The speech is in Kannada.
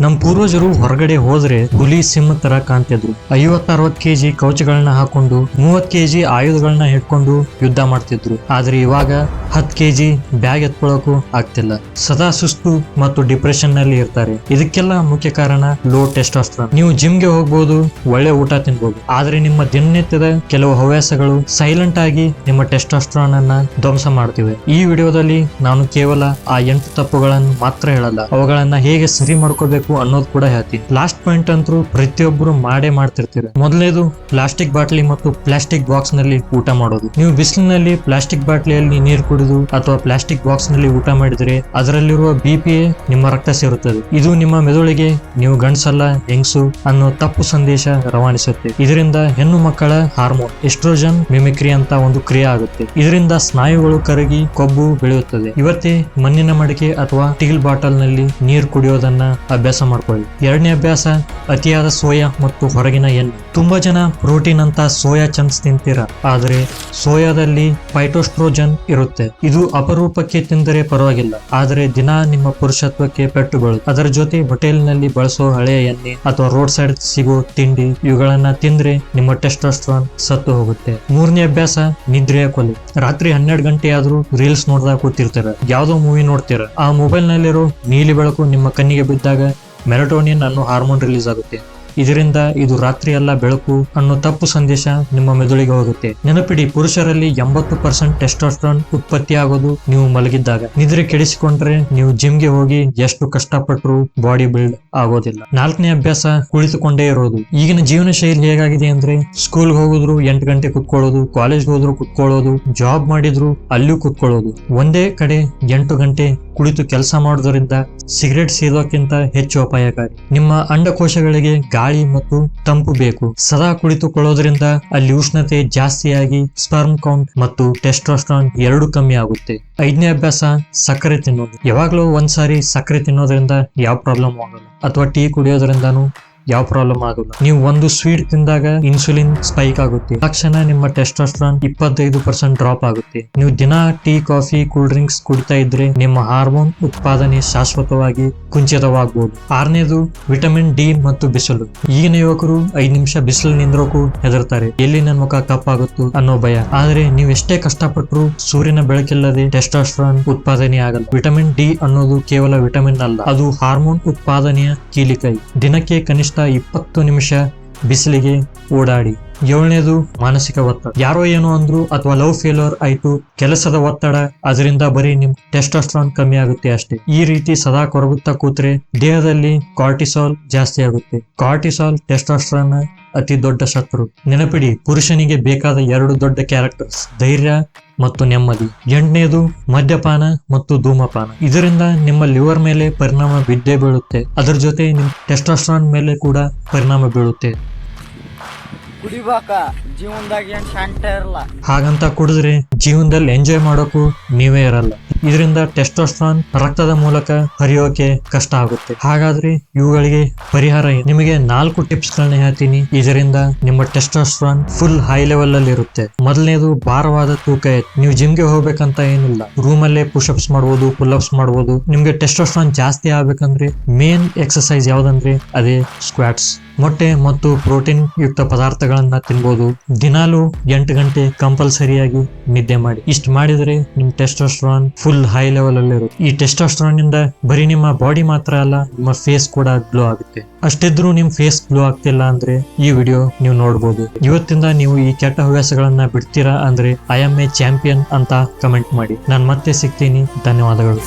ನಮ್ ಪೂರ್ವಜರು ಹೊರಗಡೆ ಹೋದ್ರೆ ಹುಲಿ ಸಿಂಹ ತರ ಕಾಣ್ತಿದ್ರು. 50-60 ಕೆಜಿ ಕವಚಗಳನ್ನ ಹಾಕೊಂಡು 30 ಕೆಜಿ ಆಯುಧಗಳನ್ನ ಹಿಡ್ಕೊಂಡು ಯುದ್ಧ ಮಾಡ್ತಿದ್ರು. ಆದ್ರೆ ಇವಾಗ 10 ಕೆಜಿ ಬ್ಯಾಗ್ ಎತ್ಕೊಳ್ಳೋಕು ಆಗ್ತಿಲ್ಲ. ಸದಾ ಸುಸ್ತು ಮತ್ತು ಡಿಪ್ರೆಷನ್ ನಲ್ಲಿ ಇರ್ತಾರೆ. ಇದಕ್ಕೆಲ್ಲ ಮುಖ್ಯ ಕಾರಣ ಲೋ ಟೆಸ್ಟೋಸ್ಟೆರಾನ್. ನೀವು ಜಿಮ್ಗೆ ಹೋಗ್ಬೋದು, ಒಳ್ಳೆ ಊಟ ತಿನ್ಬೋದು, ಆದ್ರೆ ನಿಮ್ಮ ದಿನನಿತ್ಯದ ಕೆಲವು ಹವ್ಯಾಸಗಳು ಸೈಲೆಂಟ್ ಆಗಿ ನಿಮ್ಮ ಟೆಸ್ಟೋಸ್ಟೆರಾನ್ ಅನ್ನ ಧ್ವಂಸ ಮಾಡ್ತಿವೆ. ಈ ವಿಡಿಯೋದಲ್ಲಿ ನಾನು ಕೇವಲ ಆ 8 ತಪ್ಪುಗಳನ್ನು ಮಾತ್ರ ಹೇಳಲ್ಲ, ಅವುಗಳನ್ನ ಹೇಗೆ ಸರಿ ಮಾಡ್ಕೋಬೇಕು ಅನ್ನೋದು ಕೂಡ ಹೇಳ್ತೀನಿ. ಲಾಸ್ಟ್ ಪಾಯಿಂಟ್ ಅಂತೂ ಪ್ರತಿಯೊಬ್ಬರು ಮಾಡ್ತಿರ್ತೀರ. ಮೊದಲನೇದು ಪ್ಲಾಸ್ಟಿಕ್ ಬಾಟ್ಲಿ ಮತ್ತು ಪ್ಲಾಸ್ಟಿಕ್ ಬಾಕ್ಸ್ ನಲ್ಲಿ ಊಟ ಮಾಡೋದು. ನೀವು ಬಿಸಿಲಿನಲ್ಲಿ ಪ್ಲಾಸ್ಟಿಕ್ ಬಾಟ್ಲಿಯಲ್ಲಿ ನೀರು ಕುಡಿದು ಅಥವಾ ಪ್ಲಾಸ್ಟಿಕ್ ಬಾಕ್ಸ್ ನಲ್ಲಿ ಊಟ ಮಾಡಿದ್ರೆ ಅದರಲ್ಲಿರುವ BPA ನಿಮ್ಮ ರಕ್ತ ಸೇರುತ್ತದೆ. ಇದು ನಿಮ್ಮ ಮೆದುಳಿಗೆ ನೀವು ಗಂಡಸಲ್ಲ ಹೆಂಗಸು ಅನ್ನೋ ತಪ್ಪು ಸಂದೇಶ ರವಾನಿಸುತ್ತೆ. ಇದರಿಂದ ಹೆಣ್ಣು ಮಕ್ಕಳ ಹಾರ್ಮೋನ್ ಎಸ್ಟ್ರೋಜನ್ ಮಿಮಿಕ್ರಿ ಅಂತ ಒಂದು ಕ್ರಿಯೆ ಆಗುತ್ತೆ. ಇದರಿಂದ ಸ್ನಾಯುಗಳು ಕರಗಿ ಕೊಬ್ಬು ಬೆಳೆಯುತ್ತದೆ. ಇವತ್ತೇ ಮಣ್ಣಿನ ಮಡಿಕೆ ಅಥವಾ ಸ್ಟೀಲ್ ಬಾಟಲ್ ನಲ್ಲಿ ನೀರು ಕುಡಿಯೋದನ್ನ ಅಭ್ಯಾಸ ಮಾಡ್ಕೊಳ್ಳಿ. ಎರಡನೇ ಅಭ್ಯಾಸ ಅತಿಯಾದ ಸೋಯಾ ಮತ್ತು ಹೊರಗಿನ ಎಣ್ಣೆ. ತುಂಬಾ ಜನ ಪ್ರೋಟೀನ್ ಅಂತ ಸೋಯಾ ಚಂಕ್ಸ್ ತಿಂತೀರಾ, ಆದ್ರೆ ಸೋಯಾದಲ್ಲಿ ಫೈಟೋಸ್ಟ್ರೋಜನ್ ಇರುತ್ತೆ. ಇದು ಅಪರೂಪಕ್ಕೆ ತಿಂದರೆ ಪರವಾಗಿಲ್ಲ, ಆದ್ರೆ ದಿನ ನಿಮ್ಮ ಪುರುಷತ್ವಕ್ಕೆ ಪೆಟ್ಟು ಬೀಳುತ್ತೆ. ಅದರ ಜೊತೆ ಹೋಟೆಲ್ ನಲ್ಲಿ ಬಳಸೋ ಹಳೆಯ ಎಣ್ಣೆ ಅಥವಾ ರೋಡ್ ಸೈಡ್ ಸಿಗೋ ತಿಂಡಿ ಇವುಗಳನ್ನ ತಿಂದ್ರೆ ನಿಮ್ಮ ಟೆಸ್ಟೋಸ್ಟೆರಾನ್ ಸತ್ತು ಹೋಗುತ್ತೆ. ಮೂರನೇ ಅಭ್ಯಾಸ ನಿದ್ರೆಯ ಕೊಲೆ. ರಾತ್ರಿ 12 ಗಂಟೆ ಆದ್ರೂ ರೀಲ್ಸ್ ನೋಡ್ದಾಗ ಕೂತಿರ್ತೀರ, ಯಾವ್ದೋ ಮೂವಿ ನೋಡ್ತೀರ. ಆ ಮೊಬೈಲ್ ನಲ್ಲಿರೋ ನೀಲಿ ಬೆಳಕು ನಿಮ್ಮ ಕಣ್ಣಿಗೆ ಬಿದ್ದಾಗ ಮೆಲಟೋನಿನ್ ಅನ್ನೋ ಹಾರ್ಮೋನ್ ರಿಲೀಸ್ ಆಗುತ್ತೆ. ಇದರಿಂದ ಇದು ರಾತ್ರಿ ಅಲ್ಲ ಬೆಳಕು ಅನ್ನೋ ತಪ್ಪು ಸಂದೇಶ ನಿಮ್ಮ ಮೆದುಳಿಗೆ ಹೋಗುತ್ತೆ. ನೆನಪಿಡಿ, ಪುರುಷರಲ್ಲಿ 80% ಟೆಸ್ಟೋಸ್ಟೆರಾನ್ ಉತ್ಪತ್ತಿ ಆಗೋದು ನೀವು ಮಲಗಿದ್ದಾಗ. ನಿದ್ರೆ ಕೆಡಿಸಿಕೊಂಡ್ರೆ ನೀವು ಜಿಮ್ಗೆ ಹೋಗಿ ಎಷ್ಟು ಕಷ್ಟಪಟ್ಟರು ಬಾಡಿ ಬಿಲ್ಡ್ ಆಗೋದಿಲ್ಲ. ನಾಲ್ಕನೇ ಅಭ್ಯಾಸ ಕುಳಿತುಕೊಂಡೇ ಇರೋದು. ಈಗಿನ ಜೀವನ ಶೈಲಿ ಹೇಗಾಗಿದೆ ಅಂದ್ರೆ, ಸ್ಕೂಲ್ ಹೋಗಿದ್ರು 8 ಗಂಟೆ ಕುತ್ಕೊಳ್ಳೋದು, ಕಾಲೇಜ್ ಹೋದ್ರು ಕುತ್ಕೊಳ್ಳೋದು, ಜಾಬ್ ಮಾಡಿದ್ರು ಅಲ್ಲೂ ಕುತ್ಕೊಳ್ಳೋದು. ಒಂದೇ ಕಡೆ 8 ಗಂಟೆ ಕುಳಿತು ಕೆಲಸ ಮಾಡೋದ್ರಿಂದ ಸಿಗರೇಟ್ ಸೇದೋಕ್ಕಿಂತ ಹೆಚ್ಚು ಅಪಾಯಕಾರಿ. ನಿಮ್ಮ ಅಂಡಕೋಶಗಳಿಗೆ ಗಾಳಿ ಮತ್ತು ತಂಪು ಬೇಕು. ಸದಾ ಕುಳಿತುಕೊಳ್ಳೋದ್ರಿಂದ ಅಲ್ಲಿ ಉಷ್ಣತೆ ಜಾಸ್ತಿಯಾಗಿ ಸ್ಪರ್ಮ್ ಕೌಂಟ್ ಮತ್ತು ಟೆಸ್ಟೋಸ್ಟೆರಾನ್ ಎರಡು ಕಮ್ಮಿ ಆಗುತ್ತೆ. 5ನೇ ಅಭ್ಯಾಸ ಸಕ್ಕರೆ ತಿನ್ನೋದು. ಯಾವಾಗ್ಲೂ ಒಂದ್ಸಾರಿ ಸಕ್ಕರೆ ತಿನ್ನೋದ್ರಿಂದ ಯಾವ ಪ್ರಾಬ್ಲಮ್ ಆಗಲ್ಲ, ಅಥವಾ ಟೀ ಕುಡಿಯೋದ್ರಿಂದಾನು ಯಾವ ಪ್ರಾಬ್ಲಮ್ ಆಗೋಲ್ಲ. ನೀವು ಒಂದು ಸ್ವೀಟ್ ತಿಂದಾಗ ಇನ್ಸುಲಿನ್ ಸ್ಪೈಕ್ ಆಗುತ್ತೆ. ತಕ್ಷಣ ನಿಮ್ಮ ಟೆಸ್ಟೋಸ್ಟೆರಾನ್ 25% ಡ್ರಾಪ್ ಆಗುತ್ತೆ. ನೀವು ದಿನ ಟೀ, ಕಾಫಿ, ಕೂಲ್ ಡ್ರಿಂಕ್ಸ್ ಕುಡಿತಾ ಇದ್ರೆ ನಿಮ್ಮ ಹಾರ್ಮೋನ್ ಉತ್ಪಾದನೆ ಶಾಶ್ವತವಾಗಿ ಕುಂಠಿತವಾಗಬಹುದು. 6ನೇದು ವಿಟಮಿನ್ ಡಿ ಮತ್ತು ಬಿಸಿಲು. ಈಗಿನ ಯುವಕರು 5 ನಿಮಿಷ ಬಿಸಿಲು ನಿಂದ್ರೋಕು ಹೆದರ್ತಾರೆ, ಎಲ್ಲಿ ನನ್ನ ಮುಖ ಕಪ್ಪಾಗುತ್ತೋ ಅನ್ನೋ ಭಯ. ಆದ್ರೆ ನೀವು ಎಷ್ಟೇ ಕಷ್ಟಪಟ್ಟರು ಸೂರ್ಯನ ಬೆಳಕಿಲ್ಲದೆ ಟೆಸ್ಟೋಸ್ಟೆರಾನ್ ಉತ್ಪಾದನೆ ಆಗಲ್ಲ. ವಿಟಮಿನ್ ಡಿ ಅನ್ನೋದು ಕೇವಲ ವಿಟಮಿನ್ ಅಲ್ಲ, ಅದು ಹಾರ್ಮೋನ್ ಉತ್ಪಾದನೆಯ ಕೀಲಿಕೈ. ದಿನಕ್ಕೆ ಕನಿಷ್ಠ 20 ನಿಮಿಷ ಬಿಸಿಲಿಗೆ ಓಡಾಡಿ. 7ನೇದು ಮಾನಸಿಕ ಒತ್ತಡ. ಯಾರೋ ಏನೋ ಅಂದ್ರು ಅಥವಾ ಲವ್ ಫೇಲ್ಯೂರ್ ಆಯ್ತು, ಕೆಲಸದ ಒತ್ತಡ, ಅದರಿಂದ ಬರೀ ನಿಮ್ ಟೆಸ್ಟೋಸ್ಟೆರಾನ್ ಕಮ್ಮಿ ಆಗುತ್ತೆ ಅಷ್ಟೇ. ಈ ರೀತಿ ಸದಾ ಕೊರಗುತ್ತಾ ಕೂತ್ರೆ ದೇಹದಲ್ಲಿ ಕಾರ್ಟಿಸಾಲ್ ಜಾಸ್ತಿ ಆಗುತ್ತೆ. ಕಾರ್ಟಿಸಾಲ್ ಟೆಸ್ಟೋಸ್ಟೆರಾನ್ ಅತಿ ದೊಡ್ಡ ಶತ್ರು. ನೆನಪಿಡಿ, ಪುರುಷನಿಗೆ ಬೇಕಾದ 2 ದೊಡ್ಡ ಕ್ಯಾರೆಕ್ಟರ್ಸ್, ಧೈರ್ಯ ಮತ್ತು ನೆಮ್ಮದಿ. 8ನೇದು ಮದ್ಯಪಾನ ಮತ್ತು ಧೂಮಪಾನ. ಇದರಿಂದ ನಿಮ್ಮ ಲಿವರ್ ಮೇಲೆ ಪರಿಣಾಮ ಬಿದ್ದೇ ಬೀಳುತ್ತೆ, ಅದರ ಜೊತೆ ನಿಮ್ಮ ಟೆಸ್ಟೋಸ್ಟೆರಾನ್ ಮೇಲೆ ಕೂಡ ಪರಿಣಾಮ ಬೀಳುತ್ತೆ. ಕುಡಿಬೇಕ, ಜೀವನದಾಗ ಏನ್ ಶಾಂತ ಇರಲ್ಲ. ಹಾಗಂತ ಕುಡಿದ್ರೆ ಜೀವನದಲ್ಲಿ ಎಂಜಾಯ್ ಮಾಡೋಕು ನೀವೇ ಇರಲ್ಲ. ಇದರಿಂದ ಟೆಸ್ಟೋಸ್ಟೆರಾನ್ ರಕ್ತದ ಮೂಲಕ ಹರಿಯೋಕೆ ಕಷ್ಟ ಆಗುತ್ತೆ. ಹಾಗಾದ್ರೆ ಇವುಗಳಿಗೆ ಪರಿಹಾರ ಏನು? ನಿಮಗೆ 4 ಟಿಪ್ಸ್ ಗಳನ್ನ ಹೇಳ್ತೀನಿ. ಇದರಿಂದ ನಿಮ್ಮ ಟೆಸ್ಟೋಸ್ಟೆರಾನ್ ಫುಲ್ ಹೈ ಲೆವೆಲ್ ಅಲ್ಲಿ ಇರುತ್ತೆ. ಮೊದಲನೇದು ಭಾರವಾದ ತೂಕ ಎತ್ತಿ. ನೀವು ಜಿಮ್ಗೆ ಹೋಗ್ಬೇಕಂತ ಏನಿಲ್ಲ, ರೂಮ್ ಅಲ್ಲೇ ಪುಷಪ್ಸ್ ಮಾಡ್ಬೋದು, ಪುಲ್ ಅಪ್ಸ್ ಮಾಡ್ಬೋದು. ನಿಮ್ಗೆ ಟೆಸ್ಟೋಸ್ಟೆರಾನ್ ಜಾಸ್ತಿ ಆಗ್ಬೇಕಂದ್ರೆ ಮೇನ್ ಎಕ್ಸರ್ಸೈಸ್ ಯಾವ್ದಂದ್ರೆ ಅದೇ ಸ್ಕ್ವಾಟ್ಸ್. ಮೊಟ್ಟೆ ಮತ್ತು ಪ್ರೋಟೀನ್ ಯುಕ್ತ ಪದಾರ್ಥಗಳನ್ನ ತಿನ್ಬೋದು. ದಿನಾಲು 8 ಗಂಟೆ ಕಂಪಲ್ಸರಿಯಾಗಿ ನಿದ್ದೆ ಮಾಡಿ. ಇಷ್ಟು ಮಾಡಿದ್ರೆ ನಿಮ್ ಟೆಸ್ಟೋಸ್ಟೆರಾನ್ ಫುಲ್ ಹೈ ಲೆವೆಲ್ ಅಲ್ಲಿ ಇರುತ್ತೆ. ಈ ಟೆಸ್ಟೋಸ್ಟೆರಾನ್ ಇಂದ ಬರೀ ನಿಮ್ಮ ಬಾಡಿ ಮಾತ್ರ ಅಲ್ಲ, ನಿಮ್ಮ ಫೇಸ್ ಕೂಡ ಗ್ಲೋ ಆಗುತ್ತೆ. ಅಷ್ಟಿದ್ರು ನಿಮ್ ಫೇಸ್ ಗ್ಲೋ ಆಗ್ತಿಲ್ಲ ಅಂದ್ರೆ ಈ ವಿಡಿಯೋ ನೀವು ನೋಡ್ಬೋದು. ಇವತ್ತಿಂದ ನೀವು ಈ ಕೆಟ್ಟ ಹವ್ಯಾಸಗಳನ್ನ ಬಿಡ್ತೀರಾ ಅಂದ್ರೆ ಐ ಆಮ್ ಎ ಚಾಂಪಿಯನ್ ಅಂತ ಕಮೆಂಟ್ ಮಾಡಿ. ನಾನು ಮತ್ತೆ ಸಿಗ್ತೀನಿ. ಧನ್ಯವಾದಗಳು.